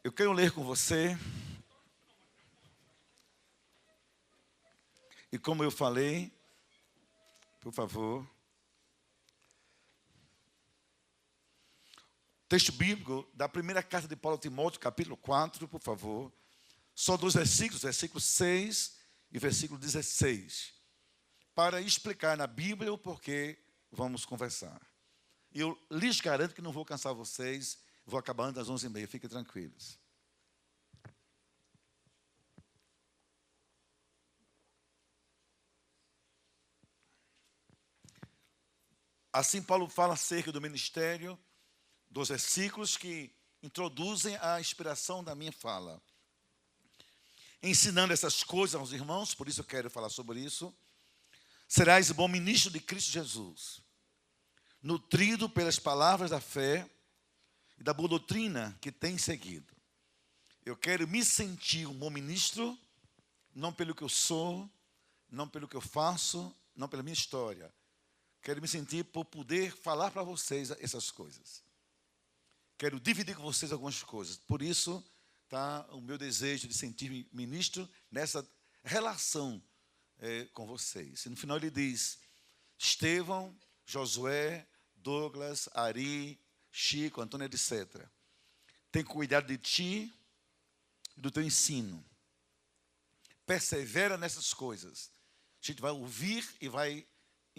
Eu quero ler com você, e como eu falei, por favor, texto bíblico da primeira carta de Paulo a Timóteo, capítulo 4, por favor. Só 2 versículos, versículo 6 e versículo 16, para explicar na Bíblia o porquê vamos conversar. E eu lhes garanto que não vou cansar vocês, vou acabar antes das 11h30, fiquem tranquilos. Assim, Paulo fala acerca do ministério, dos versículos que introduzem a inspiração da minha fala. Ensinando essas coisas aos irmãos, por isso eu quero falar sobre isso. Serás bom ministro de Cristo Jesus, nutrido pelas palavras da fé e da boa doutrina que tem seguido. Eu quero me sentir um bom ministro, não pelo que eu sou, não pelo que eu faço, não pela minha história. Quero me sentir por poder falar para vocês essas coisas. Quero dividir com vocês algumas coisas. Por isso, está o meu desejo de sentir-me ministro nessa relação com vocês. E no final ele diz: Estevão, Josué, Douglas, Ari, Chico, Antônio, etc. Tem cuidado de ti e do teu ensino. Persevera nessas coisas. A gente vai ouvir e vai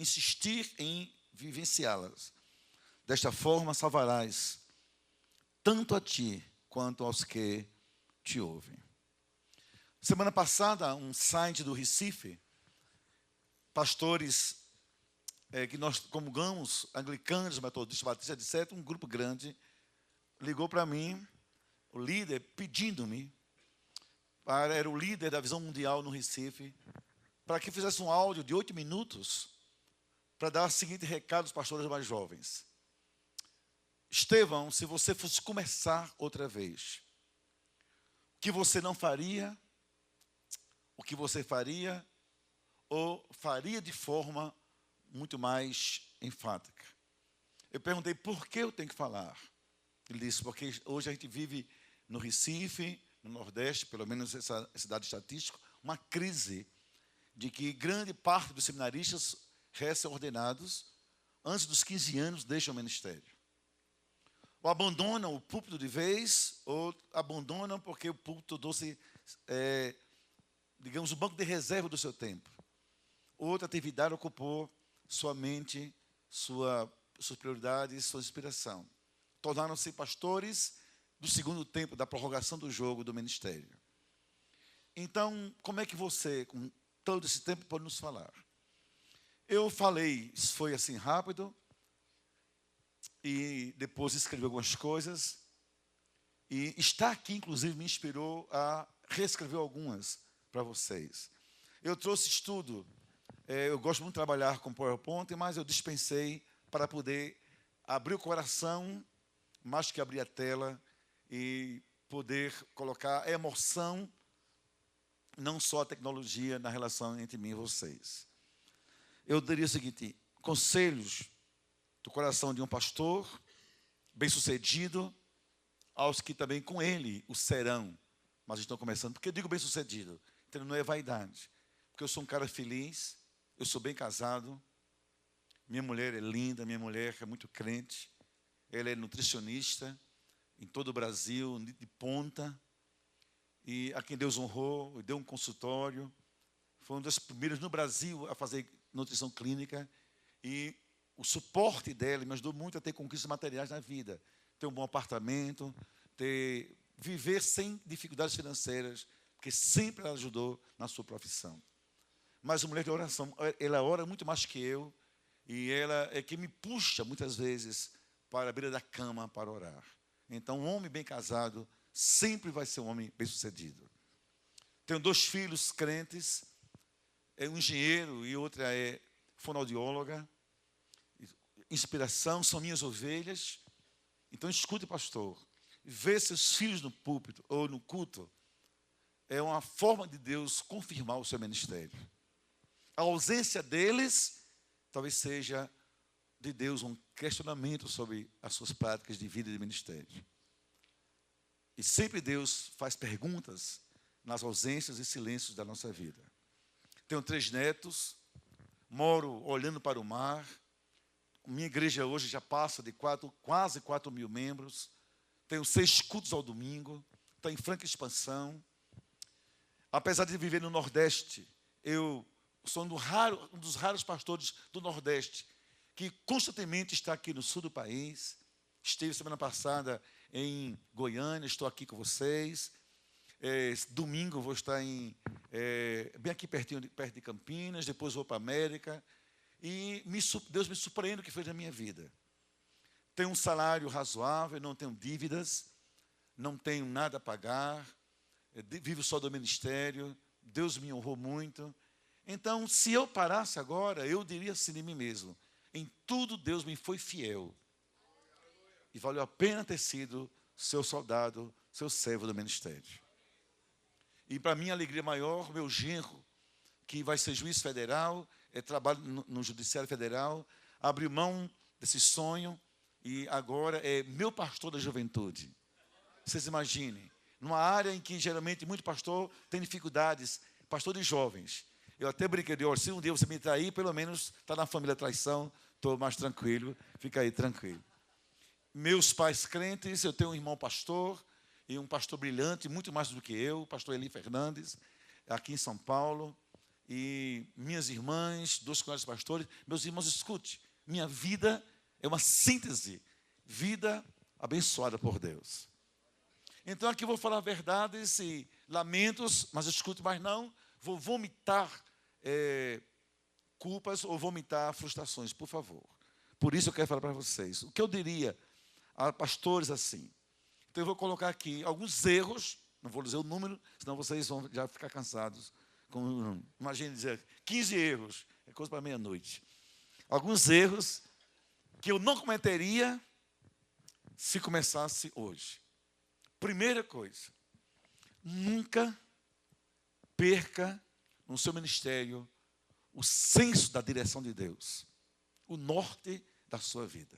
insistir em vivenciá-las. Desta forma, salvarás tanto a ti quanto aos que te ouvem. Semana passada, um site do Recife, pastores que nós comungamos, anglicanos, metodistas, batistas, etc., um grupo grande, ligou para mim, o líder, pedindo-me, era o líder da Visão Mundial no Recife, para que fizesse um áudio de 8 minutos, para dar o seguinte recado aos pastores mais jovens. Estevão, se você fosse começar outra vez, o que você não faria, o que você faria, ou faria de forma muito mais enfática. Eu perguntei, por que eu tenho que falar? Ele disse, porque hoje a gente vive no Recife, no Nordeste, pelo menos essa dado estatístico, uma crise de que grande parte dos seminaristas recém-ordenados, antes dos 15 anos, deixam o ministério. Ou abandonam o púlpito de vez, ou abandonam porque o púlpito tornou-se, digamos, o banco de reserva do seu tempo. Outra atividade ocupou sua mente, suas prioridades, sua inspiração. Tornaram-se pastores do segundo tempo, da prorrogação do jogo do ministério. Então, como é que você, com todo esse tempo, pode nos falar? Eu falei, isso foi assim rápido, e depois escrevi algumas coisas, e estar aqui, inclusive, me inspirou a reescrever algumas para vocês. Eu trouxe estudo, eu gosto muito de trabalhar com PowerPoint, mas eu dispensei para poder abrir o coração, mais que abrir a tela, e poder colocar a emoção, não só a tecnologia, na relação entre mim e vocês. Eu diria o seguinte, conselhos do coração de um pastor, bem-sucedido, aos que também com ele o serão, mas estão começando. Por que eu digo bem-sucedido? Então não é vaidade, porque eu sou um cara feliz, eu sou bem casado, minha mulher é linda, minha mulher é muito crente, ela é nutricionista em todo o Brasil, de ponta, e a quem Deus honrou, deu um consultório, foi uma das primeiras no Brasil a fazer nutrição clínica, e o suporte dela me ajudou muito a ter conquistas materiais na vida, ter um bom apartamento, viver sem dificuldades financeiras, porque sempre ela ajudou na sua profissão. Mas a mulher de oração, ela ora muito mais que eu, e ela é que me puxa muitas vezes para a beira da cama para orar. Então, um homem bem casado sempre vai ser um homem bem-sucedido. Tenho 2 filhos crentes, um engenheiro e outra é fonoaudióloga. Inspiração, são minhas ovelhas. Então, escute, pastor, ver seus filhos no púlpito ou no culto é uma forma de Deus confirmar o seu ministério. A ausência deles talvez seja de Deus um questionamento sobre as suas práticas de vida e de ministério. E sempre Deus faz perguntas nas ausências e silêncios da nossa vida. Tenho 3 netos, moro olhando para o mar. Minha igreja hoje já passa de quase 4 mil membros. Tenho 6 cultos ao domingo. Está em franca expansão. Apesar de viver no Nordeste, eu sou um dos raros pastores do Nordeste que constantemente está aqui no sul do país. Estive semana passada em Goiânia, estou aqui com vocês. Domingo vou estar bem aqui perto de Campinas, depois vou para a América. E Deus me surpreende o que fez na minha vida. Tenho um salário razoável, não tenho dívidas, não tenho nada a pagar, vivo só do ministério, Deus me honrou muito. Então, se eu parasse agora, eu diria assim de mim mesmo: em tudo Deus me foi fiel. E valeu a pena ter sido seu soldado, seu servo do ministério. E para minha alegria maior, meu genro, que vai ser juiz federal, trabalha no Judiciário Federal, abriu mão desse sonho e agora é meu pastor da juventude. Vocês imaginem, numa área em que geralmente muito pastor tem dificuldades, pastor de jovens. Eu até brinquei, se um dia você me trair, pelo menos está na família traição, estou mais tranquilo, fica aí tranquilo. Meus pais crentes, eu tenho um irmão pastor, e um pastor brilhante, muito mais do que eu, o pastor Eli Fernandes, aqui em São Paulo. E minhas irmãs, 2 colegas pastores. Meus irmãos, escute, minha vida é uma síntese, vida abençoada por Deus. Então aqui vou falar verdades e lamentos, mas escute, mas não vou vomitar culpas ou vomitar frustrações, por favor. Por isso eu quero falar para vocês. O que eu diria a pastores assim? Então eu vou colocar aqui alguns erros, não vou dizer o número, senão vocês vão já ficar cansados. Imagine dizer 15 erros, é coisa para meia-noite. Alguns erros que eu não cometeria se começasse hoje. Primeira coisa, nunca perca no seu ministério o senso da direção de Deus, o norte da sua vida.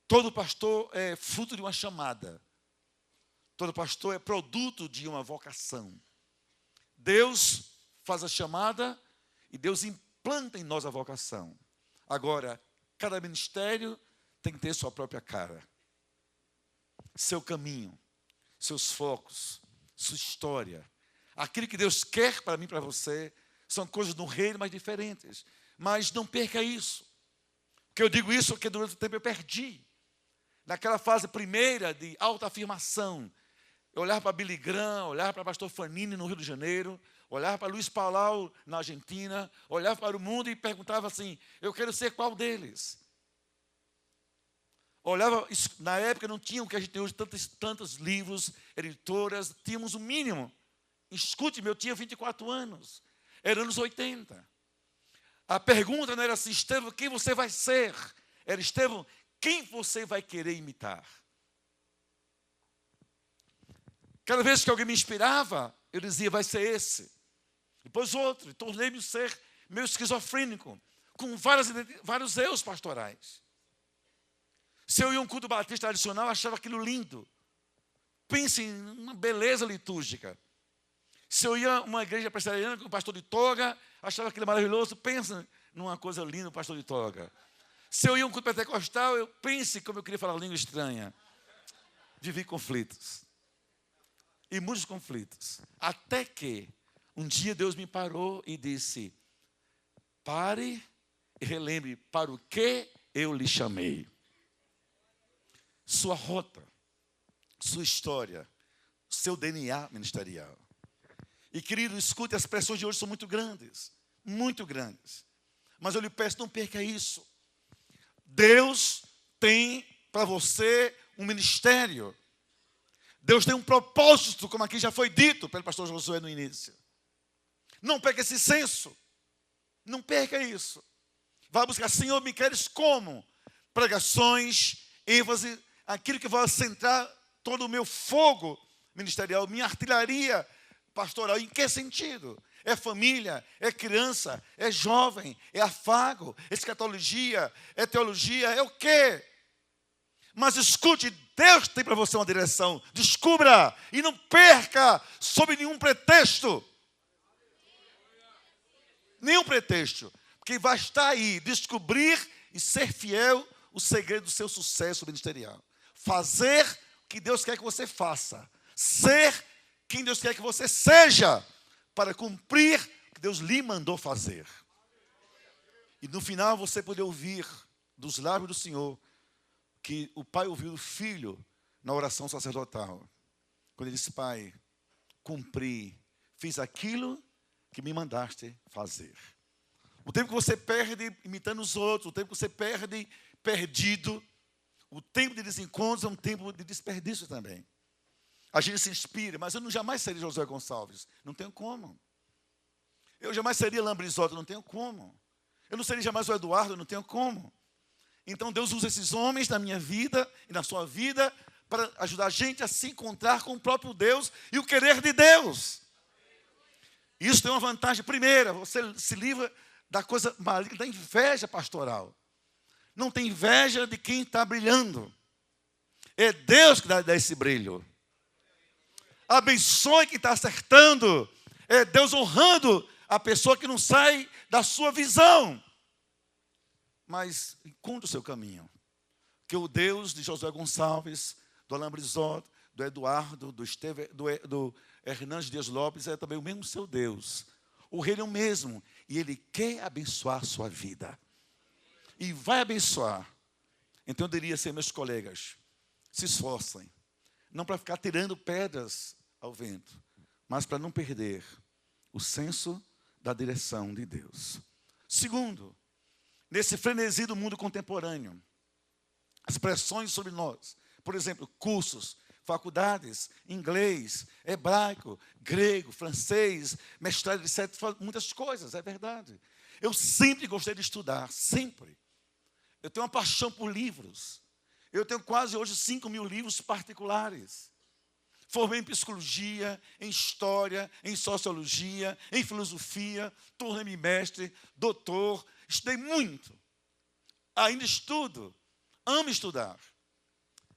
Todo pastor é fruto de uma chamada. Todo pastor é produto de uma vocação. Deus faz a chamada e Deus implanta em nós a vocação. Agora, cada ministério tem que ter sua própria cara. Seu caminho, seus focos, sua história. Aquilo que Deus quer para mim e para você são coisas do reino, mas diferentes. Mas não perca isso. Porque eu digo isso porque durante o tempo eu perdi. Naquela fase primeira de autoafirmação, eu olhava para Billy Graham, olhava para pastor Fanini no Rio de Janeiro, olhava para Luiz Paulau na Argentina, olhava para o mundo e perguntava assim: eu quero ser qual deles? Olhava, na época não tinha o que a gente tem hoje, tantos livros, editoras, tínhamos o mínimo. Escute-me, eu tinha 24 anos, era anos 80. A pergunta não era assim: Estevão, quem você vai ser? Era: Estevão, quem você vai querer imitar? Cada vez que alguém me inspirava, eu dizia: vai ser esse. Depois outro. E tornei-me um ser meio esquizofrênico, com vários erros pastorais. Se eu ia a um culto batista tradicional, eu achava aquilo lindo. Pense em uma beleza litúrgica. Se eu ia a uma igreja presbiteriana com o pastor de toga, achava aquilo maravilhoso. Pensa numa coisa linda, o pastor de toga. Se eu ia a um culto pentecostal, eu pense como eu queria falar língua estranha. Vivi conflitos. E muitos conflitos. Até que um dia Deus me parou e disse: pare e relembre para o que eu lhe chamei. Sua rota, sua história, seu DNA ministerial. E, querido, escute, as pressões de hoje são muito grandes. Muito grandes. Mas eu lhe peço, não perca isso. Deus tem para você um ministério. Deus tem um propósito, como aqui já foi dito pelo pastor Josué no início. Não perca esse senso. Não perca isso. Vá buscar: Senhor, me queres como? Pregações, ênfase, aquilo que vai centrar todo o meu fogo ministerial, minha artilharia pastoral. Em que sentido? É família, é criança, é jovem, é afago, é escatologia, é teologia, é o quê? Mas escute, Deus tem para você uma direção. Descubra e não perca sob nenhum pretexto. Nenhum pretexto. Porque vai estar aí, descobrir e ser fiel o segredo do seu sucesso ministerial. Fazer o que Deus quer que você faça. Ser quem Deus quer que você seja. Para cumprir o que Deus lhe mandou fazer. E no final você poder ouvir dos lábios do Senhor que o pai ouviu do filho na oração sacerdotal. Quando ele disse: Pai, cumpri, fiz aquilo que me mandaste fazer. O tempo que você perde imitando os outros, o tempo que você perde perdido, o tempo de desencontros é um tempo de desperdício também. A gente se inspira, mas eu jamais seria Josué Gonçalves, não tenho como. Eu jamais seria Lambrisota, não tenho como. Eu não seria jamais o Eduardo, não tenho como. Então Deus usa esses homens na minha vida e na sua vida para ajudar a gente a se encontrar com o próprio Deus e o querer de Deus. Isso tem uma vantagem. Primeira, você se livra da coisa maligna, da inveja pastoral. Não tem inveja de quem está brilhando. É Deus que dá esse brilho. Abençoe quem está acertando. É Deus honrando a pessoa que não sai da sua visão. Mas encontre o seu caminho. Que o Deus de Josué Gonçalves, do Alain Brizotte, do Eduardo, do Hernandes Dias Lopes, é também o mesmo seu Deus. O reino é o mesmo. E Ele quer abençoar a sua vida. E vai abençoar. Então eu diria assim, meus colegas, se esforcem. Não para ficar tirando pedras ao vento, mas para não perder o senso da direção de Deus. Segundo, nesse frenesi do mundo contemporâneo, as pressões sobre nós, por exemplo, cursos, faculdades, inglês, hebraico, grego, francês, mestrado, etc., muitas coisas, é verdade. Eu sempre gostei de estudar, sempre. Eu tenho uma paixão por livros. Eu tenho quase hoje 5.000 livros particulares. Formei em psicologia, em história, em sociologia, em filosofia, tornei-me mestre, doutor, estudei muito. Ainda estudo, amo estudar.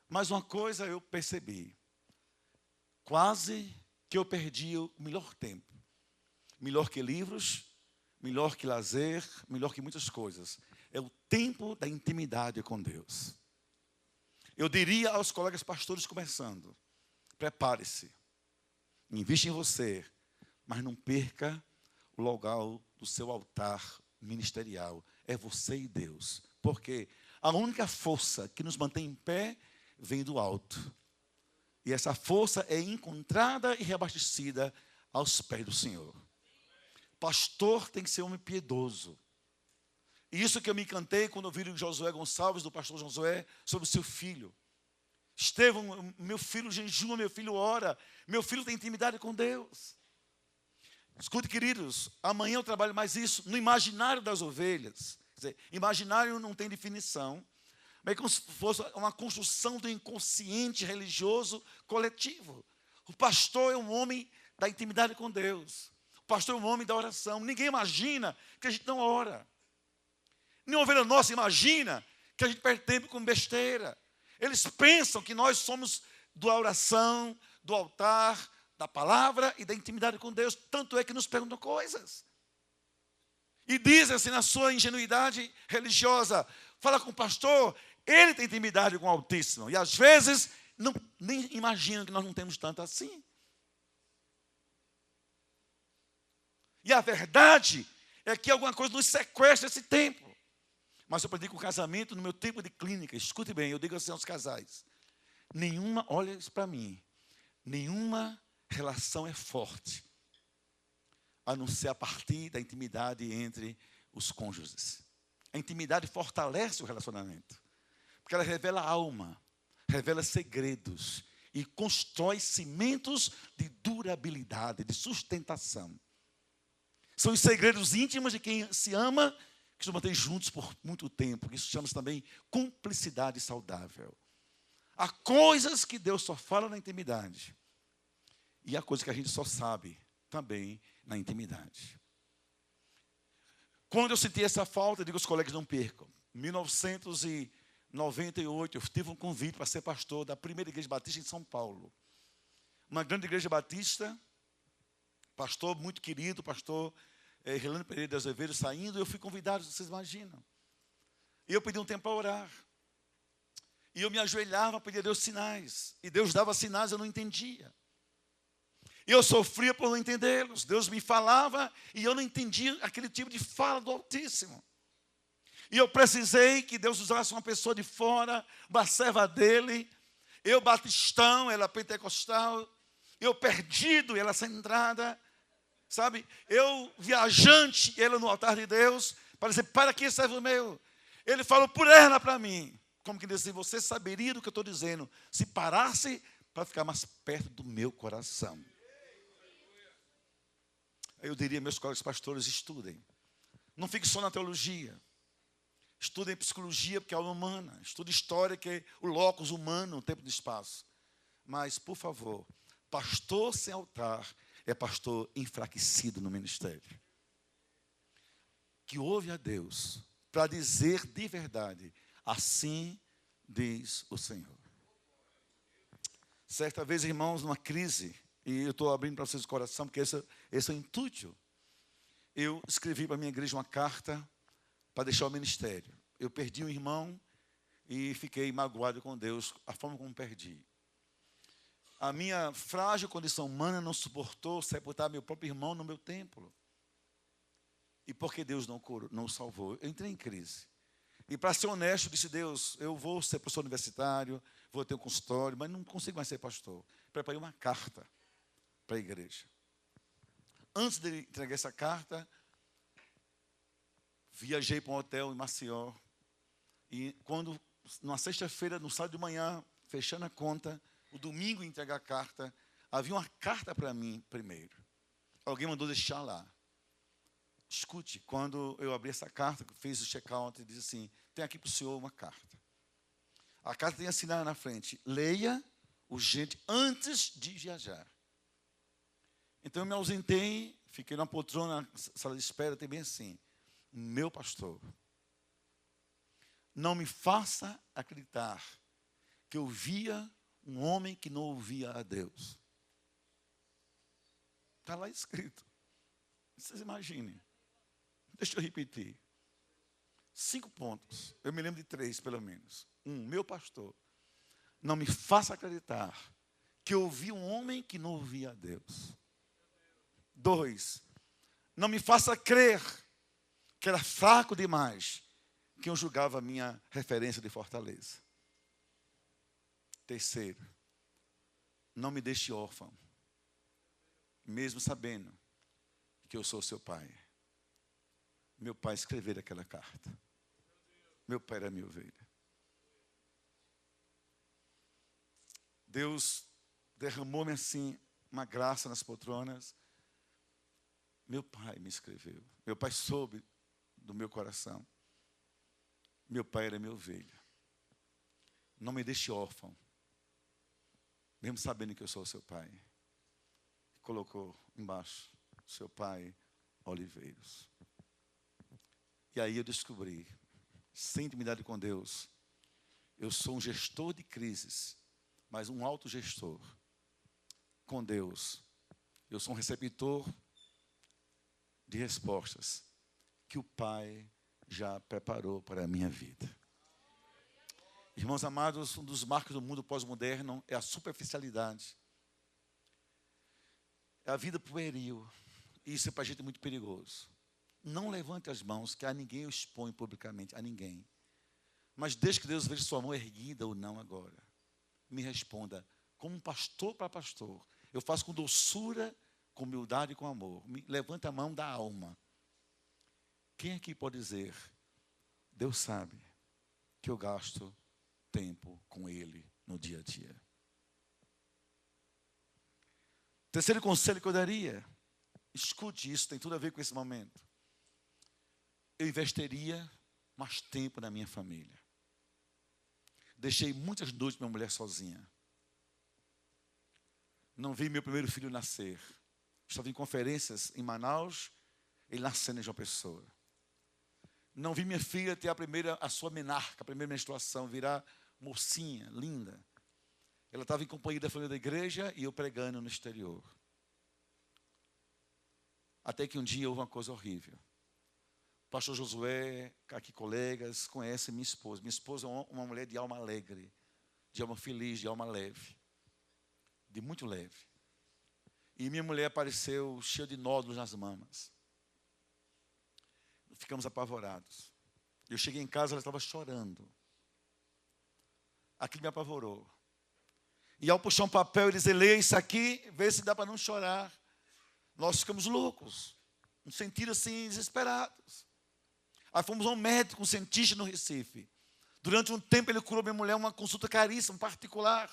Mas uma coisa eu percebi, quase que eu perdi o melhor tempo. Melhor que livros, melhor que lazer, melhor que muitas coisas. É o tempo da intimidade com Deus. Eu diria aos colegas pastores começando, prepare-se, invista em você, mas não perca o lugar do seu altar ministerial. É você e Deus. Porque a única força que nos mantém em pé vem do alto. E essa força é encontrada e reabastecida aos pés do Senhor. Pastor tem que ser homem piedoso. E isso que eu me encantei quando eu vi o Josué Gonçalves, do pastor Josué, sobre o seu filho. Estevão, meu filho jejua, meu filho ora, meu filho tem intimidade com Deus. Escute, queridos, amanhã eu trabalho mais isso, no imaginário das ovelhas. Quer dizer, imaginário não tem definição, mas é como se fosse uma construção do inconsciente religioso coletivo. O pastor é um homem da intimidade com Deus. O pastor é um homem da oração. Ninguém imagina que a gente não ora. Nem ovelha nossa imagina que a gente perde tempo com besteira. Eles pensam que nós somos da oração, do altar, da palavra e da intimidade com Deus. Tanto é que nos perguntam coisas. E dizem assim na sua ingenuidade religiosa, fala com o pastor, ele tem intimidade com o Altíssimo. E às vezes nem imaginam que nós não temos tanto assim. E a verdade é que alguma coisa nos sequestra esse tempo. Mas eu aprendi com o casamento, no meu tempo de clínica, escute bem, eu digo assim aos casais, olha isso para mim, nenhuma relação é forte, a não ser a partir da intimidade entre os cônjuges. A intimidade fortalece o relacionamento, porque ela revela a alma, revela segredos e constrói cimentos de durabilidade, de sustentação. São os segredos íntimos de quem se ama, que se mantém juntos por muito tempo. Isso chama-se também cumplicidade saudável. Há coisas que Deus só fala na intimidade. E há coisas que a gente só sabe também na intimidade. Quando eu senti essa falta, eu digo aos colegas, não percam. Em 1990 98, eu tive um convite para ser pastor da primeira igreja batista em São Paulo. Uma grande igreja batista, pastor muito querido, pastor Relando Pereira de Azevedo saindo, eu fui convidado, vocês imaginam. E eu pedi um tempo para orar. E eu me ajoelhava, pedia a Deus sinais. E Deus dava sinais, eu não entendia. E eu sofria por não entendê-los. Deus me falava e eu não entendia aquele tipo de fala do Altíssimo. E eu precisei que Deus usasse uma pessoa de fora, uma serva dele. Eu batistão, ela pentecostal. Eu perdido, ela centrada. Sabe? Eu viajante, ela no altar de Deus. Para dizer, para que servo meu? Ele falou por ela para mim. Como que diz assim, você saberia do que eu estou dizendo se parasse para ficar mais perto do meu coração. Eu diria, meus colegas pastores, estudem. Não fique só na teologia. Estudem psicologia, porque é alma humana. Estudem história, que é o locus humano, o tempo e o espaço. Mas, por favor, pastor sem altar é pastor enfraquecido no ministério. Que ouve a Deus para dizer de verdade, assim diz o Senhor. Certa vez, irmãos, numa crise, e eu estou abrindo para vocês o coração, porque esse é o intuito. Eu escrevi para a minha igreja uma carta para deixar o ministério. Eu perdi um irmão e fiquei magoado com Deus, a forma como perdi. A minha frágil condição humana não suportou sepultar meu próprio irmão no meu templo. E porque Deus não o salvou, eu entrei em crise. E para ser honesto, disse, Deus, eu vou ser professor universitário, vou ter um consultório, mas não consigo mais ser pastor. Preparei uma carta para a igreja. Antes de entregar essa carta, viajei para um hotel em Maceió. E quando, numa sexta-feira, no sábado de manhã, fechando a conta, o domingo entregar a carta, havia uma carta para mim primeiro. Alguém mandou deixar lá. Escute, quando eu abri essa carta, fiz o check-out e disse assim, tem aqui para o senhor uma carta. A carta tem assinado na frente, leia urgente antes de viajar. Então eu me ausentei, fiquei na poltrona, na sala de espera, tem bem assim, meu pastor, não me faça acreditar que eu via um homem que não ouvia a Deus. Está lá escrito. Vocês imaginem. Deixa eu repetir. 5 pontos. Eu me lembro de 3, pelo menos. 1, meu pastor, não me faça acreditar que eu ouvi um homem que não ouvia a Deus. 2, não me faça crer que era fraco demais que eu julgava a minha referência de fortaleza. 3, não me deixe órfão, mesmo sabendo que eu sou seu pai. Meu pai escreveu aquela carta. Meu pai era minha ovelha. Deus derramou-me assim uma graça nas poltronas. Meu pai me escreveu. Meu pai soube do meu coração. Meu pai era minha ovelha. Não me deixe órfão, mesmo sabendo que eu sou seu pai. Colocou embaixo, seu pai, Oliveiros. E aí eu descobri, sem intimidade com Deus, eu sou um gestor de crises, mas um autogestor. Com Deus, eu sou um receptor de respostas que o Pai já preparou para a minha vida. Irmãos amados, um dos marcos do mundo pós-moderno é a superficialidade. É a vida pueril. E isso é para a gente muito perigoso. Não levante as mãos, que a ninguém eu exponho publicamente, a ninguém. Mas desde que Deus veja sua mão erguida ou não agora, me responda, como um pastor para pastor. Eu faço com doçura, com humildade e com amor. Levante a mão da alma. Quem aqui pode dizer, Deus sabe que eu gasto tempo com Ele no dia a dia? Terceiro conselho que eu daria, escute isso, tem tudo a ver com esse momento. Eu investiria mais tempo na minha família. Deixei muitas noites minha mulher sozinha. Não vi meu primeiro filho nascer. Estava em conferências em Manaus, ele nascendo em João Pessoa. Não vi minha filha ter a sua menarca, a primeira menstruação, virar mocinha, linda. Ela estava em companhia da família da igreja e eu pregando no exterior. Até que um dia houve uma coisa horrível. O pastor Josué, aqui colegas, conhece minha esposa. Minha esposa é uma mulher de alma alegre, de alma feliz, de alma leve. De muito leve. E minha mulher apareceu cheia de nódulos nas mamas. Ficamos apavorados. Eu cheguei em casa, ela estava chorando. Aquilo me apavorou. E ao puxar um papel e dizer, leia isso aqui, vê se dá para não chorar. Nós ficamos loucos, no sentido assim, desesperados. Aí fomos a um médico, um cientista no Recife. Durante um tempo ele curou minha mulher uma consulta caríssima, particular.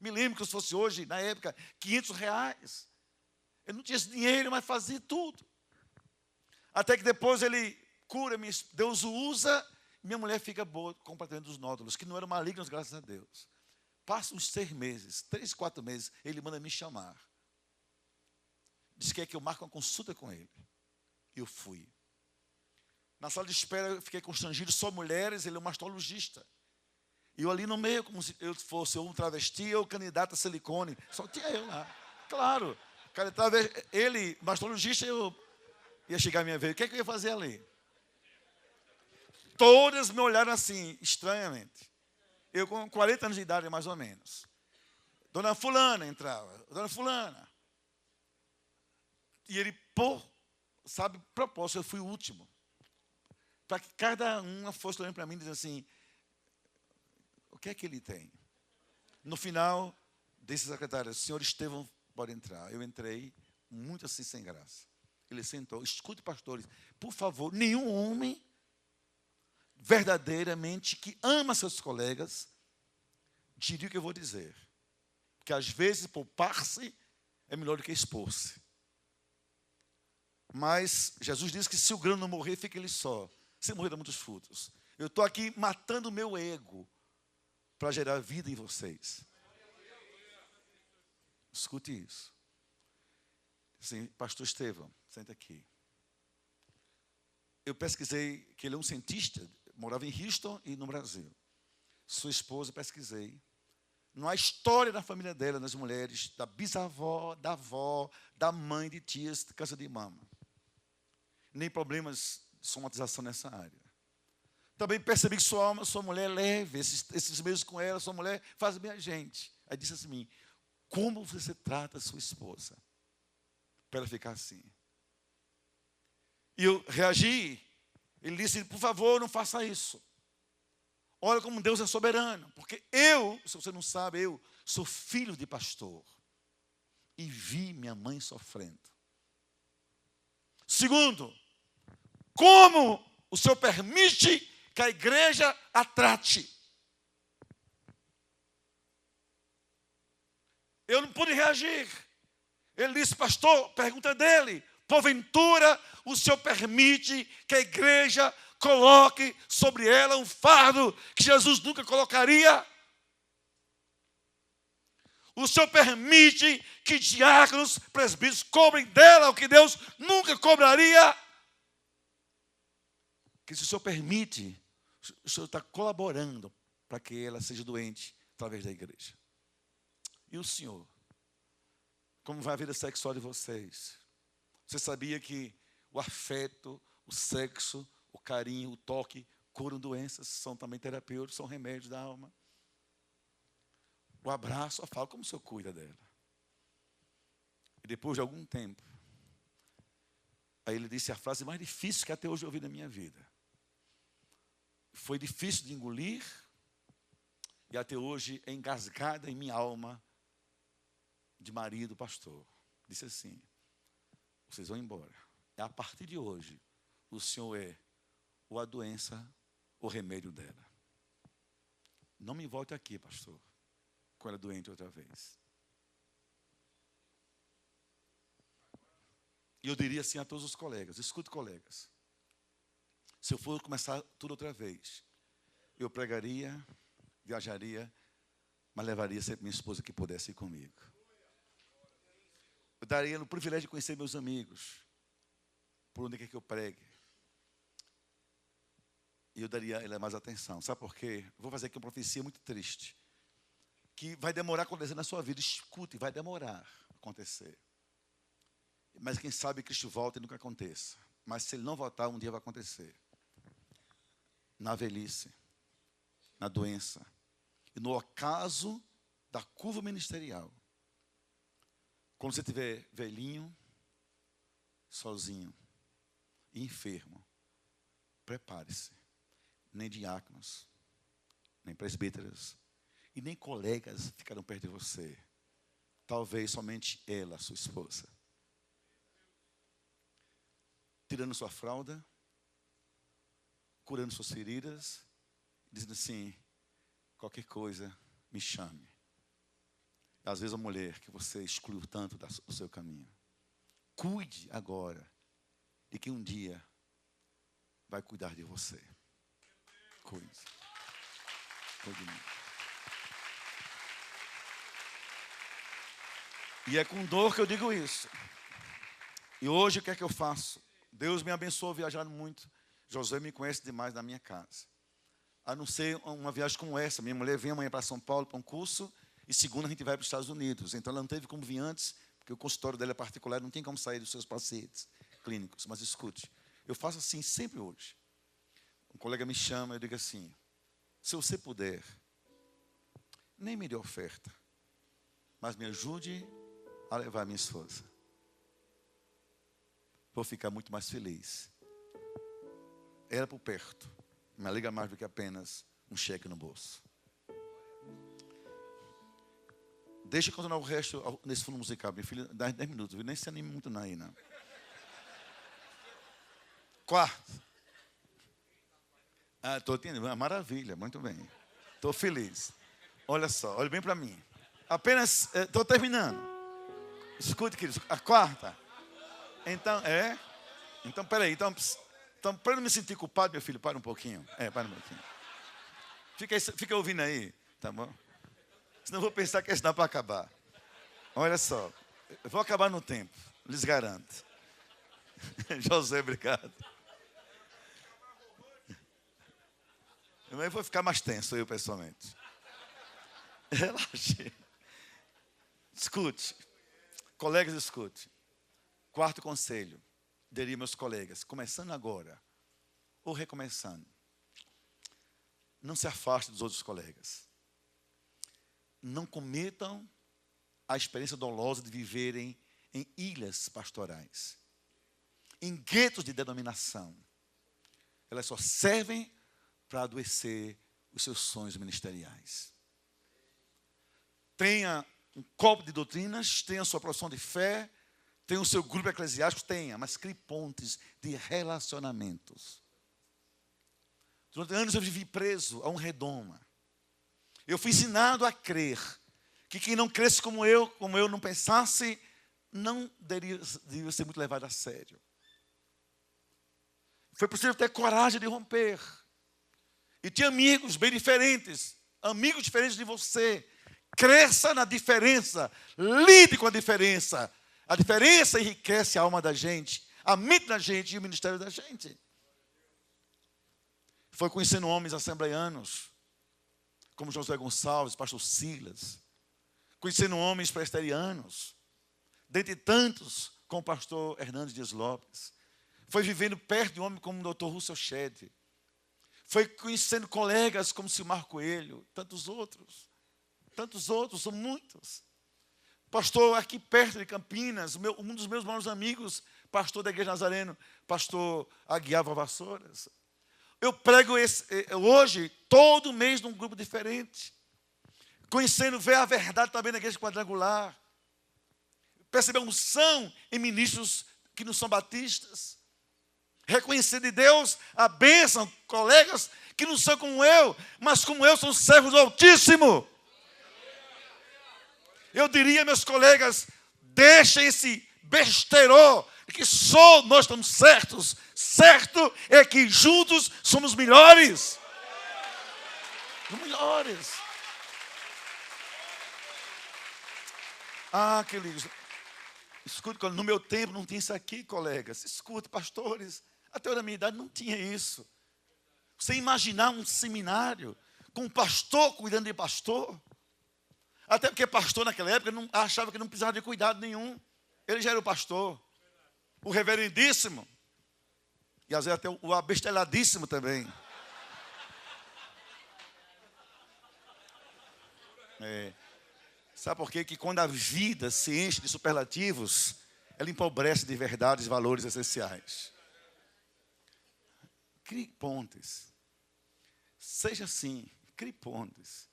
Me lembro que se fosse hoje, na época, R$500. Eu não tinha esse dinheiro, mas fazia tudo. Até que depois ele cura, Deus o usa, minha mulher fica boa completamente dos nódulos, que não eram malignos, graças a Deus. Passa uns 6 meses, 3, 4 meses, ele manda me chamar. Diz que é que eu marco uma consulta com ele. Eu fui. Na sala de espera eu fiquei constrangido, só mulheres, ele é um mastologista. E eu ali no meio, como se eu fosse um travesti ou candidato a silicone. Só tinha eu lá. Claro. Ele, mastologista, eu ia chegar a minha vez. O que é que eu ia fazer ali? Todas me olharam assim, estranhamente. Eu com 40 anos de idade, mais ou menos. Dona fulana entrava. Dona fulana. E ele, propósito, eu fui o último. Para que cada uma fosse olhando para mim e dizendo assim, o que é que ele tem? No final, disse a secretária, senhor Estevão, pode entrar. Eu entrei, muito assim, sem graça. Ele sentou, escute, pastores, por favor, nenhum homem verdadeiramente que ama seus colegas diria o que eu vou dizer. Porque às vezes poupar-se é melhor do que expor-se. Mas Jesus disse que se o grão não morrer, fica ele só. Se morrer, dá muitos frutos. Eu estou aqui matando o meu ego para gerar vida em vocês. Escute isso. Assim, pastor Estevão, senta aqui. Eu pesquisei que ele é um cientista, morava em Houston e no Brasil. Sua esposa, pesquisei. Não há história da família dela, das mulheres, da bisavó, da avó, da mãe, de tias, de câncer de mama. Nem problemas de somatização nessa área. Também percebi que sua mulher é leve, esses meses com ela, sua mulher faz bem a gente. Aí disse assim, como você trata a sua esposa? Para ela ficar assim. E eu reagi. Ele disse, por favor, não faça isso. Olha como Deus é soberano. Porque eu, se você não sabe, eu sou filho de pastor. E vi minha mãe sofrendo. Segundo, como o Senhor permite que a igreja a trate? Eu não pude reagir. Ele disse, pastor, pergunta dele, porventura o Senhor permite que a igreja coloque sobre ela um fardo que Jesus nunca colocaria? O Senhor permite que diáconos, presbíteros cobrem dela o que Deus nunca cobraria? Que se o Senhor permite, o Senhor está colaborando para que ela seja doente através da igreja. E o Senhor? Como vai a vida sexual de vocês? Você sabia que o afeto, o sexo, o carinho, o toque curam doenças, são também terapêuticos, são remédios da alma? O abraço, a fala, como o Senhor cuida dela? E depois de algum tempo, aí ele disse a frase mais difícil que até hoje eu ouvi na minha vida. Foi difícil de engolir e até hoje é engasgada em minha alma de marido, pastor. Disse assim, vocês vão embora. E a partir de hoje, o Senhor é ou a doença ou o remédio dela. Não me volte aqui, pastor, com ela doente outra vez. E eu diria assim a todos os colegas, escute, colegas, se eu for começar tudo outra vez, eu pregaria, viajaria, mas levaria sempre minha esposa que pudesse ir comigo. Eu daria o privilégio de conhecer meus amigos, por onde quer que eu pregue. e eu daria a ela mais atenção. Sabe por quê? Vou fazer aqui uma profecia muito triste, que vai demorar a acontecer na sua vida. Escute, vai demorar a acontecer. Mas quem sabe Cristo volta e nunca aconteça. Mas se Ele não voltar, um dia vai acontecer. Na velhice, na doença e no ocaso da curva ministerial. Quando você estiver velhinho, sozinho e enfermo, prepare-se. Nem diáconos, nem presbíteros e nem colegas ficarão perto de você. Talvez somente ela, sua esposa. Tirando sua fralda, curando suas feridas, dizendo assim, qualquer coisa, me chame. Às vezes a mulher que você excluiu tanto do seu caminho. Cuide agora de quem um dia vai cuidar de você. Cuide. Cuide de mim. E é com dor que eu digo isso. E hoje o que é que eu faço? Deus me abençoou viajando muito. José me conhece demais na minha casa. A não ser uma viagem como essa. Minha mulher vem amanhã para São Paulo para um curso. E segunda a gente vai para os Estados Unidos. Então ela não teve como vir antes, porque o consultório dela é particular, não tem como sair dos seus pacientes clínicos. Mas escute, eu faço assim sempre hoje. Um colega me chama, eu digo assim, se você puder, nem me dê oferta, mas me ajude a levar minha esposa. Vou ficar muito mais feliz. Ela por perto, me alegra mais do que apenas um cheque no bolso. Deixa eu continuar o resto nesse fundo musical. Minha filha, dá 10 minutos, viu? Nem se anime muito aí, não. Quarto. Estou entendendo. Maravilha, muito bem. Estou feliz. Olha só, olha bem para mim. Apenas, estou terminando. Escute, queridos. A quarta. Então, peraí. Então para não me sentir culpado, meu filho, para um pouquinho. Para um pouquinho. Fica ouvindo aí, tá bom? Senão eu vou pensar que isso dá para acabar. Olha só, eu vou acabar no tempo, lhes garanto. José, obrigado. Eu vou ficar mais tenso, eu pessoalmente. Relaxe. Escute. Colegas, escute. Quarto conselho. Daria meus colegas, começando agora, ou recomeçando. Não se afaste dos outros colegas. Não cometam a experiência dolosa de viverem em ilhas pastorais. Em guetos de denominação. Elas só servem para adoecer os seus sonhos ministeriais. Tenha um copo de doutrinas, tenha a sua profissão de fé, tenha o seu grupo eclesiástico, mas crie pontes de relacionamentos. Durante anos eu vivi preso a um redoma. Eu fui ensinado a crer que quem não cresce como eu não pensasse, não devia ser muito levado a sério. Foi possível ter coragem de romper. E tinha amigos bem diferentes, amigos diferentes de você. Cresça na diferença, lide com a diferença. A diferença enriquece a alma da gente, a mente da gente e o ministério da gente. Foi conhecendo homens assembleianos, como José Gonçalves, pastor Silas. Conhecendo homens presbiterianos, dentre tantos, como o pastor Hernandes Dias Lopes. Foi vivendo perto de um homem como o Dr. Russell Shedd. Foi conhecendo colegas como Silmar Coelho, tantos outros, são muitos. Pastor aqui perto de Campinas, um dos meus maiores amigos, pastor da Igreja Nazareno, pastor Aguiar Vassouras. Eu prego hoje, todo mês, num grupo diferente. Conhecendo, ver a verdade também na Igreja Quadrangular. Perceber a unção em ministros que não são batistas. Reconhecer de Deus a bênção, colegas que não são como eu, mas como eu são servos do Altíssimo. Eu diria, meus colegas, deixem esse besteirô, que só nós estamos certos. Certo é que juntos somos melhores. Os melhores. Queridos, escute, no meu tempo não tinha isso aqui, colegas. Escute, pastores, até na minha idade não tinha isso. Você imaginar um seminário com um pastor cuidando de pastor? Até porque pastor naquela época achava que não precisava de cuidado nenhum. Ele já era o pastor. O reverendíssimo. E às vezes até o abesteladíssimo também. Sabe por quê? Que quando a vida se enche de superlativos, ela empobrece de verdades e valores essenciais. Crie pontes. Seja assim, crie pontes.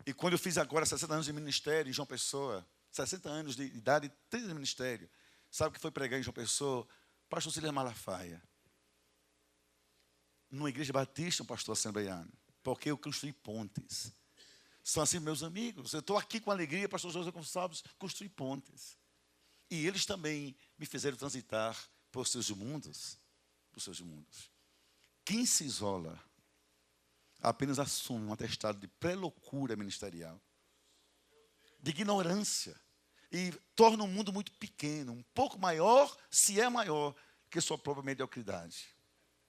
E quando eu fiz agora 60 anos de ministério em João Pessoa, 60 anos de idade, 30 de ministério, sabe o que foi pregar em João Pessoa? Pastor Silas Malafaia. Numa igreja batista, um pastor assembleiano. Porque eu construí pontes. São assim meus amigos. Eu estou aqui com alegria, pastor José Gonçalves, construí pontes. E eles também me fizeram transitar por seus mundos. Por seus mundos. Quem se isola apenas assume um atestado de pré-loucura ministerial, de ignorância, e torna um mundo muito pequeno, um pouco maior, se é maior, que sua própria mediocridade.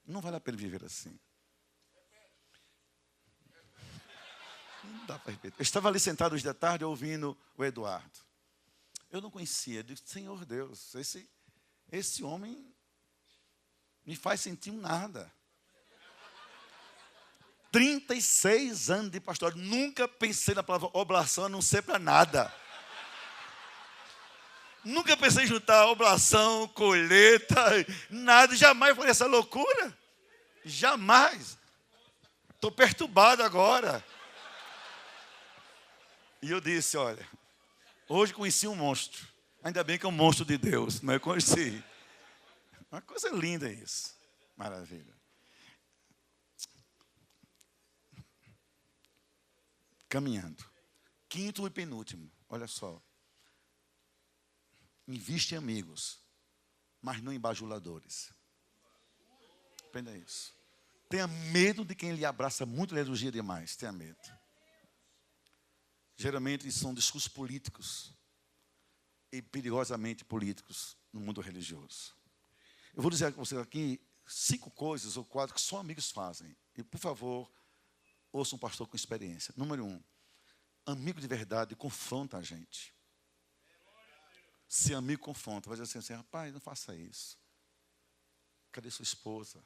Não vale a pena viver assim. Não dá para repetir. Eu estava ali sentado hoje da tarde ouvindo o Eduardo. Eu não conhecia. Eu disse, Senhor Deus, esse homem me faz sentir um nada. 36 anos de pastor. Nunca pensei na palavra oblação, a não ser para nada. Nunca pensei em juntar oblação, colheita, nada. Jamais foi essa loucura. Jamais. Estou perturbado agora. E eu disse, olha, hoje conheci um monstro. Ainda bem que é um monstro de Deus, mas eu conheci. Uma coisa linda isso. Maravilha. Caminhando. Quinto e penúltimo, olha só. Investe em amigos, mas não em bajuladores. Aprenda isso. Tenha medo de quem lhe abraça muito e lhe elogia demais. Tenha medo. Geralmente são discursos políticos e perigosamente políticos no mundo religioso. Eu vou dizer a vocês aqui 5 coisas ou 4 que só amigos fazem. E, por favor, ouça um pastor com experiência. Número 1, amigo de verdade confronta a gente. Se amigo confronta, vai dizer assim, rapaz, não faça isso. Cadê sua esposa?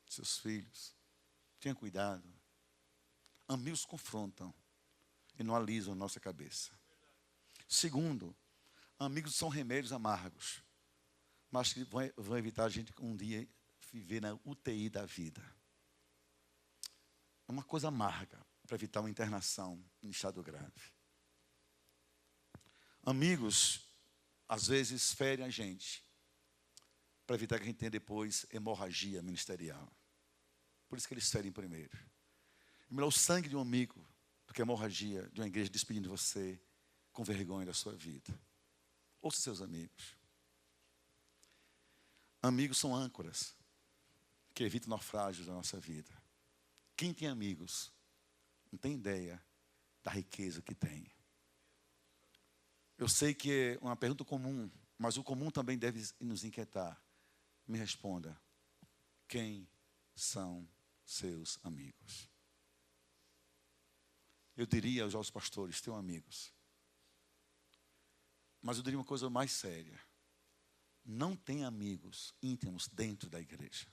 Seus filhos? Tenha cuidado. Amigos confrontam e não alisam a nossa cabeça. Segundo, amigos são remédios amargos, mas que vão evitar a gente um dia viver na UTI da vida. É uma coisa amarga para evitar uma internação em estado grave. Amigos, às vezes, ferem a gente para evitar que a gente tenha depois hemorragia ministerial. Por isso que eles ferem primeiro. É melhor o sangue de um amigo do que a hemorragia de uma igreja despedindo você com vergonha da sua vida. Ouça seus amigos. Amigos são âncoras que evitam naufrágios da nossa vida. Quem tem amigos não tem ideia da riqueza que tem. Eu sei que é uma pergunta comum, mas o comum também deve nos inquietar. Me responda. Quem são seus amigos? Eu diria aos pastores, tenham amigos. Mas eu diria uma coisa mais séria. Não tem amigos íntimos dentro da igreja.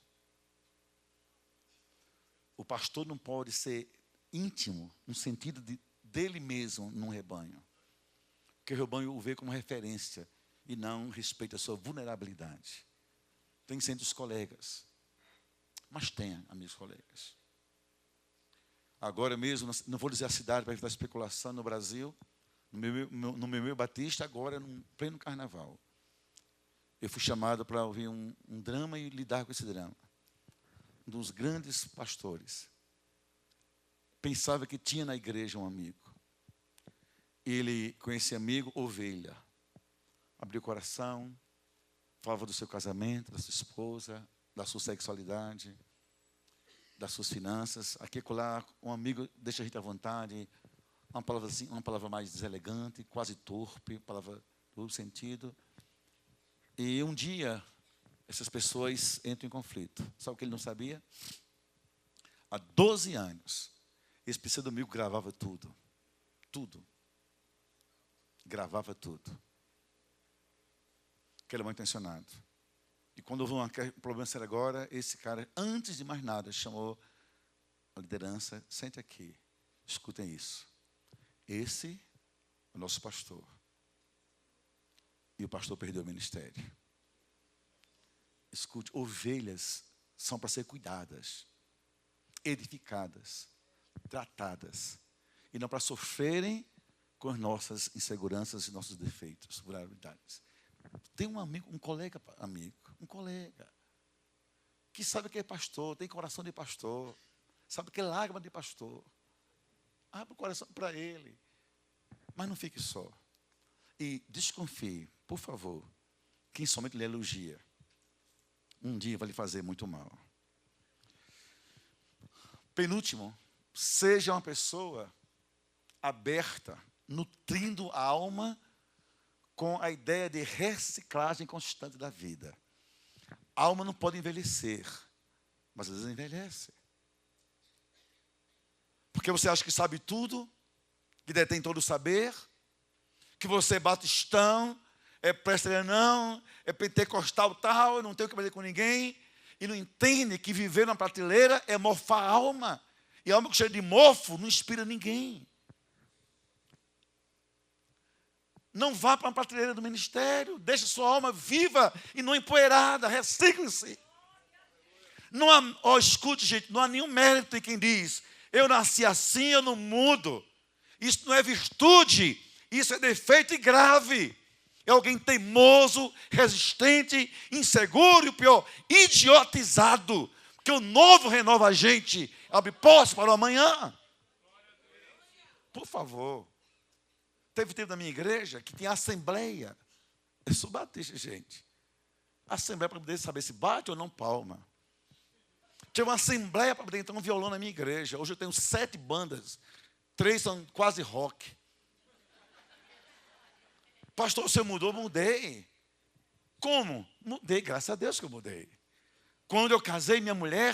O pastor não pode ser íntimo no sentido dele mesmo num rebanho. Porque o rebanho o vê como referência e não respeita a sua vulnerabilidade. Tem que ser entre os colegas. Mas tenha amigos colegas. Agora mesmo, não vou dizer a cidade para evitar especulação, no Brasil, no meu Batista, agora, no pleno carnaval. Eu fui chamado para ouvir um drama e lidar com esse drama. Um dos grandes pastores pensava que tinha na igreja um amigo. Ele, com esse amigo, ovelha, abriu o coração, falava do seu casamento, da sua esposa, da sua sexualidade, das suas finanças. Aqui e acolá, um amigo deixa a gente à vontade, uma palavra assim, uma palavra mais deselegante, quase torpe, palavra do sentido. E um dia, essas pessoas entram em conflito. Sabe o que ele não sabia? há 12 anos, esse pseudo-amigo gravava tudo. Tudo. Gravava tudo. Que ele é mal intencionado. E quando houve um problema sério agora, esse cara, antes de mais nada, chamou a liderança, sente aqui, escutem isso. Esse é o nosso pastor. E o pastor perdeu o ministério. Escute, ovelhas são para ser cuidadas, edificadas, tratadas, e não para sofrerem com as nossas inseguranças e nossos defeitos, vulnerabilidades. Tem um amigo, um colega, que sabe que é pastor, tem coração de pastor, sabe que é lágrima de pastor. Abre o coração para ele, mas não fique só. E desconfie, por favor, quem somente lhe elogia, um dia vai lhe fazer muito mal. Penúltimo, seja uma pessoa aberta, nutrindo a alma com a ideia de reciclagem constante da vida. A alma não pode envelhecer, mas às vezes envelhece. Porque você acha que sabe tudo, que detém todo o saber, que você é batistão, é presbiteriano, é pentecostal tal, não tem o que fazer com ninguém, e não entende que viver na prateleira é mofar a alma, e a alma que cheia de mofo não inspira ninguém. Não vá para a prateleira do ministério, deixe sua alma viva e não empoeirada, recicle-se. Não há, escute, gente, não há nenhum mérito em quem diz, eu nasci assim, eu não mudo. Isso não é virtude, isso é defeito e grave. É alguém teimoso, resistente, inseguro e o pior, idiotizado. Porque o novo renova a gente, abre portas para o amanhã. Por favor. Teve tempo na minha igreja que tinha assembleia. Eu sou batista, gente. Assembleia para poder saber se bate ou não palma. Tinha uma assembleia para poder entrar um violão na minha igreja. Hoje eu tenho 7 bandas. 3 são quase rock. Pastor, você mudou? Mudei. Como? Mudei, graças a Deus que eu mudei. Quando eu casei, minha mulher,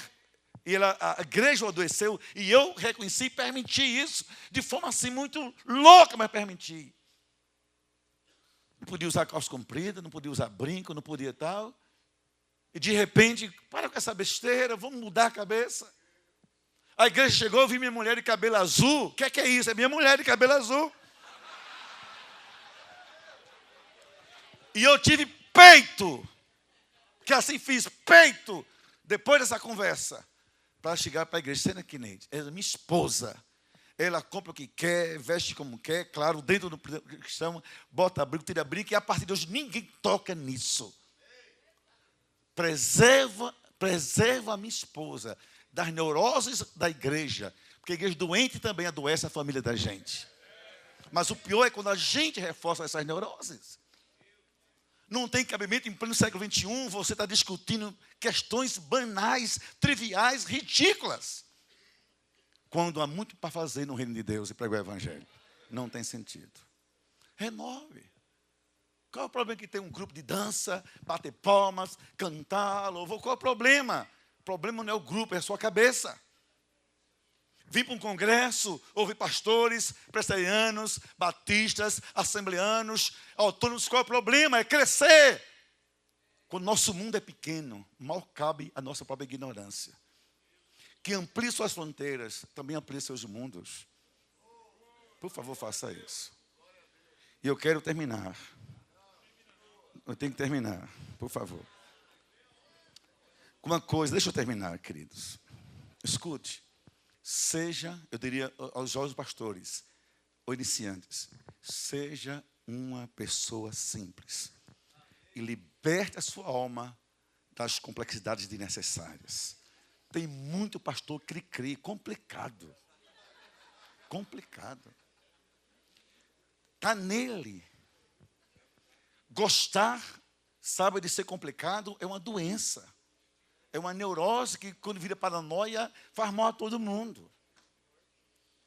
a igreja adoeceu, e eu reconheci e permiti isso, de forma assim muito louca, mas permiti. Não podia usar calça comprida, não podia usar brinco, não podia tal. E de repente, para com essa besteira, vamos mudar a cabeça. A igreja chegou, eu vi minha mulher de cabelo azul. O que é isso? É minha mulher de cabelo azul. E eu tive peito, que assim fiz, peito, depois dessa conversa, para chegar para a igreja, sendo aqui, Neide, ela é minha esposa. Ela compra o que quer, veste como quer, claro, dentro do cristão, bota brinco, tira brinco, e a partir de hoje ninguém toca nisso. Preserva a minha esposa das neuroses da igreja, porque a igreja doente também adoece a família da gente. Mas o pior é quando a gente reforça essas neuroses. Não tem cabimento em pleno século XXI, você está discutindo questões banais, triviais, ridículas. Quando há muito para fazer no reino de Deus e pregar o evangelho. Não tem sentido. Renove. Qual é o problema que tem um grupo de dança, bater palmas, cantar, louvor? Qual é o problema? O problema não é o grupo, é a sua cabeça. Vim para um congresso, ouvi pastores, presbiterianos, batistas, assembleanos, autônomos. Qual é o problema? É crescer. Quando nosso mundo é pequeno, mal cabe a nossa própria ignorância. Que amplie suas fronteiras, também amplie seus mundos. Por favor, faça isso. E eu quero terminar. Eu tenho que terminar, por favor. Com uma coisa, deixa eu terminar, queridos. Escute. Seja, eu diria aos jovens pastores, ou iniciantes, seja uma pessoa simples. E liberte a sua alma das complexidades desnecessárias. Tem muito pastor cri-cri, complicado. Complicado. Está nele. Gostar, sabe, de ser complicado é uma doença. É uma neurose que, quando vira paranoia, faz mal a todo mundo.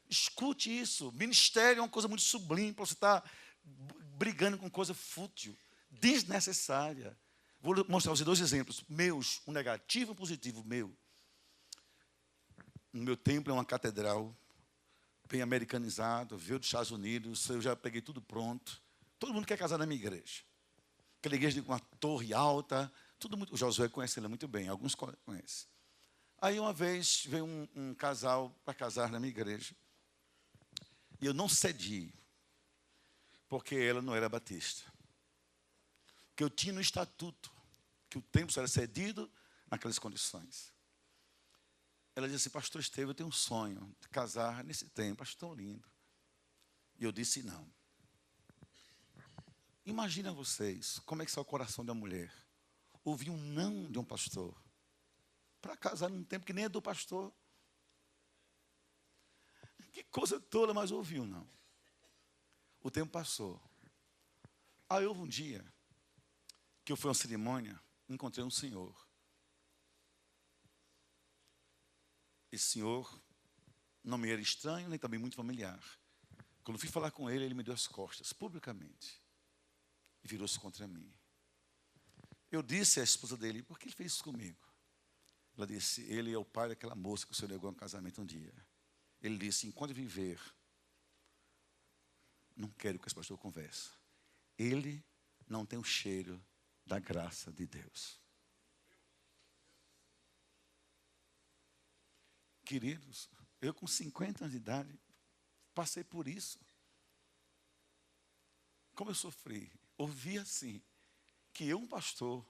Escute isso. Ministério é uma coisa muito sublime, para você estar brigando com coisa fútil, desnecessária. Vou mostrar você 2 exemplos meus, um negativo e um positivo meu. no meu templo é uma catedral, bem americanizado, veio dos Estados Unidos, eu já peguei tudo pronto. Todo mundo quer casar na minha igreja. Aquela igreja com uma torre alta, tudo muito. O Josué conhece ela muito bem, alguns conhecem. Aí uma vez veio um casal para casar na minha igreja. E eu não cedi, porque ela não era batista. Porque eu tinha no estatuto que o templo era cedido naquelas condições. Ela disse assim, pastor Estevão, eu tenho um sonho de casar nesse templo, acho tão lindo. E eu disse não. Imagina vocês, como é que está o coração da mulher. Ouvir um não de um pastor para casar num tempo que nem é do pastor. Que coisa tola, mas ouviu não. O tempo passou. Aí houve um dia que eu fui a uma cerimônia, encontrei um senhor. Esse senhor não me era estranho, nem também muito familiar. Quando fui falar com ele, ele me deu as costas, publicamente. E virou-se contra mim. Eu disse à esposa dele, por que ele fez isso comigo? Ela disse, ele é o pai daquela moça que o senhor negou no casamento um dia. Ele disse, enquanto viver, não quero que esse pastor converse. Ele não tem o cheiro da graça de Deus. Queridos, eu com 50 anos de idade, passei por isso. Como eu sofri. Ouvi assim, que eu, um pastor,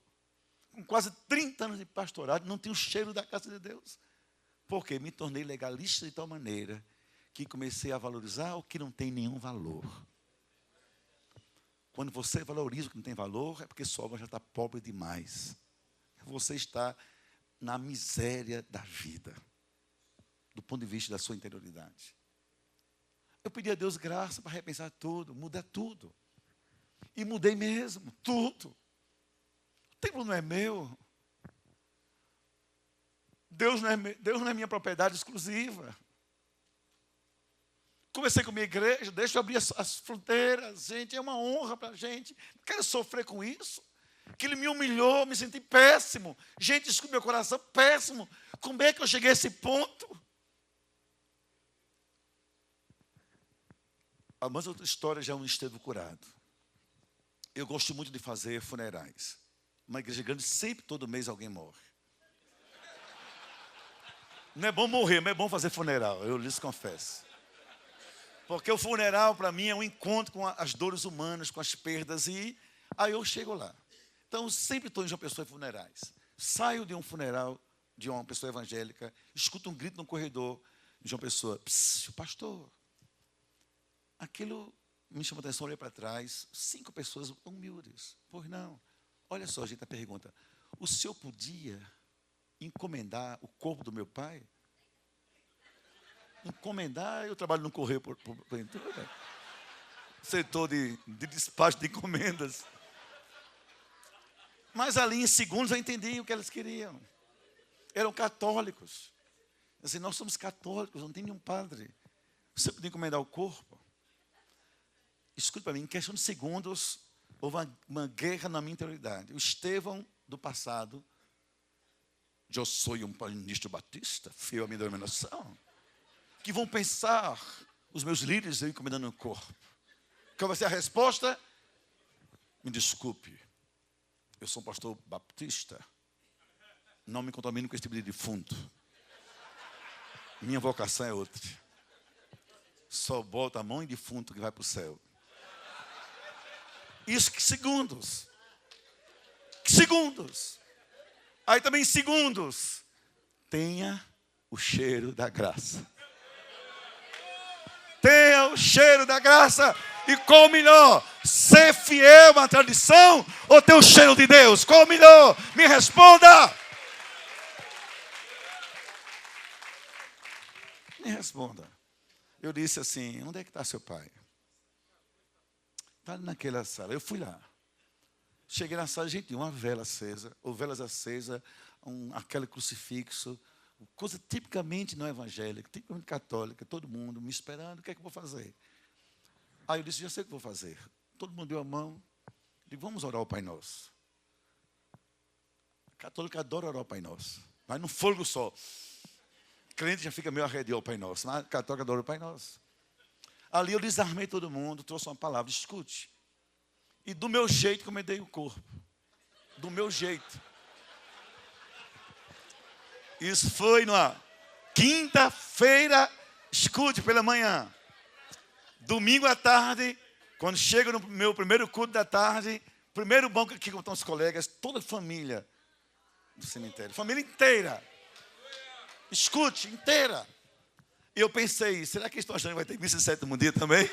com quase 30 anos de pastorado, não tinha o cheiro da casa de Deus. Porque me tornei legalista de tal maneira que comecei a valorizar o que não tem nenhum valor. Quando você valoriza o que não tem valor, é porque sua alma já está pobre demais. Você está na miséria da vida, do ponto de vista da sua interioridade. Eu pedi a Deus graça para repensar tudo, mudar tudo. E mudei mesmo, tudo. O templo não é meu. Deus não é minha propriedade exclusiva. Comecei com a minha igreja, deixa eu abrir as fronteiras, gente, é uma honra para a gente. Não quero sofrer com isso. Que ele me humilhou, me senti péssimo. Gente, desculpe meu coração, péssimo. Como é que eu cheguei a esse ponto? Mas outra história já não esteve curado. Eu gosto muito de fazer funerais. Uma igreja grande, sempre, todo mês, alguém morre. Não é bom morrer, mas é bom fazer funeral, eu lhes confesso. Porque o funeral, para mim, é um encontro com as dores humanas, com as perdas, e aí eu chego lá. Então, eu sempre estou em João Pessoa em funerais. Saio de um funeral de uma pessoa evangélica, escuto um grito no corredor de João Pessoa. Pastor, aquilo me chamou a atenção, olhei para trás, 5 pessoas humildes. Pois não. Olha só, gente, a pergunta. O senhor podia encomendar o corpo do meu pai? Encomendar, eu trabalho no correio por entrada. Setor de despacho de encomendas. Mas ali em segundos eu entendi o que eles queriam. Eram católicos. Assim, nós somos católicos, não tem nenhum padre. Você podia encomendar o corpo? Escute para mim, em questão de segundos, houve uma guerra na minha interioridade. O Estevão do passado, eu sou um ministro batista, fiel à minha denominação, que vão pensar, os meus líderes, eu encomendando o corpo. Qual vai ser a resposta? Me desculpe, eu sou um pastor baptista, não me contamino com esse tipo de defunto. Minha vocação é outra. Só bota a mão em defunto que vai para o céu. Isso que segundos. Que segundos. Aí também segundos. Tenha o cheiro da graça. Tenha o cheiro da graça. E qual o melhor? Ser fiel à tradição ou ter o cheiro de Deus? Qual o melhor? Me responda. Me responda. Eu disse assim, onde é que está seu pai? Está naquela sala. Eu fui lá. Cheguei na sala, gente, uma vela acesa, ou velas acesas, aquele crucifixo, coisa tipicamente não evangélica, tipicamente católica, todo mundo me esperando, o que é que eu vou fazer? Aí eu disse, já sei o que vou fazer. Todo mundo deu a mão, digo, vamos orar ao Pai Nosso. A católica adora orar ao Pai Nosso, mas no fogo só. crente já fica meio arredio ao Pai Nosso, mas católico adora o Pai Nosso. Ali eu desarmei todo mundo, trouxe uma palavra, escute. E do meu jeito comendei o corpo. Do meu jeito. Isso foi numa quinta-feira, escute, pela manhã. Domingo à tarde, quando chego no meu primeiro culto da tarde, primeiro banco aqui com os colegas, toda a família do cemitério. Família inteira. Escute, inteira. E eu pensei, será que estou achando que vai ter missa de sétimo dia também?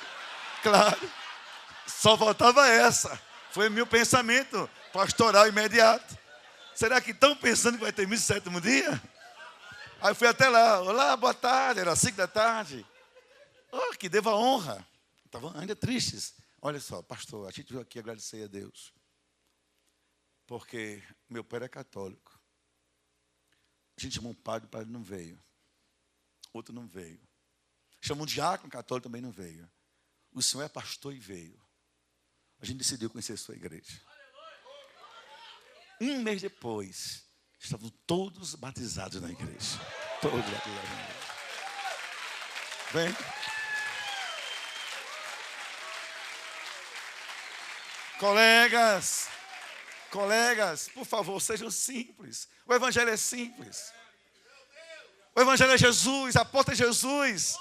Claro. Só faltava essa. Foi meu pensamento pastoral imediato. Será que estão pensando que vai ter missa de sétimo dia? Aí fui até lá. Olá, boa tarde. Era 5 da tarde. Oh, que devo a honra. Estavam ainda tristes. Olha só, pastor, a gente veio aqui agradecer a Deus. Porque meu pai era católico. A gente chamou um padre, o padre não veio. Outro não veio. Chamou um diácono católico, também não veio. O senhor é pastor e veio. A gente decidiu conhecer a sua igreja. Um mês depois, estavam todos batizados na igreja. Todos batizados na igreja. Vem. Colegas, por favor, sejam simples. O evangelho é simples. O evangelho é Jesus, a porta é Jesus.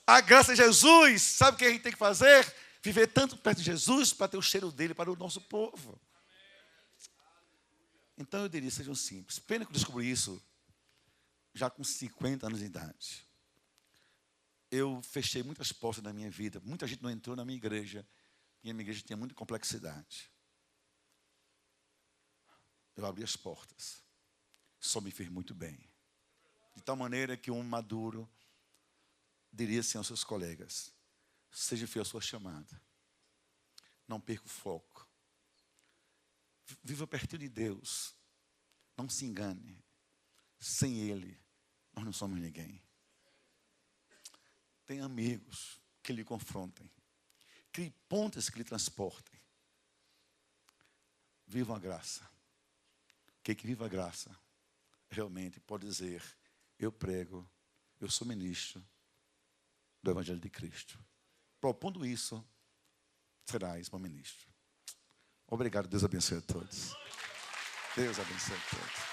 A graça é Jesus. Sabe o que a gente tem que fazer? Viver tanto perto de Jesus para ter o cheiro dele para o nosso povo. Então eu diria, sejam simples. Pena que eu descobri isso já com 50 anos de idade. Eu fechei muitas portas na minha vida. Muita gente não entrou na minha igreja. E a minha igreja tinha muita complexidade. Eu abri as portas. Só me fez muito bem. De tal maneira que um maduro diria assim aos seus colegas: seja fiel à sua chamada. Não perca o foco. Viva pertinho de Deus. Não se engane. Sem Ele, nós não somos ninguém. Tem amigos que lhe confrontem. Crie pontes que lhe transportem. Viva a graça. Quem que viva a graça realmente pode dizer: eu prego, eu sou ministro do Evangelho de Cristo. Propondo isso, serás bom ministro. Obrigado, Deus abençoe a todos. Deus abençoe a todos.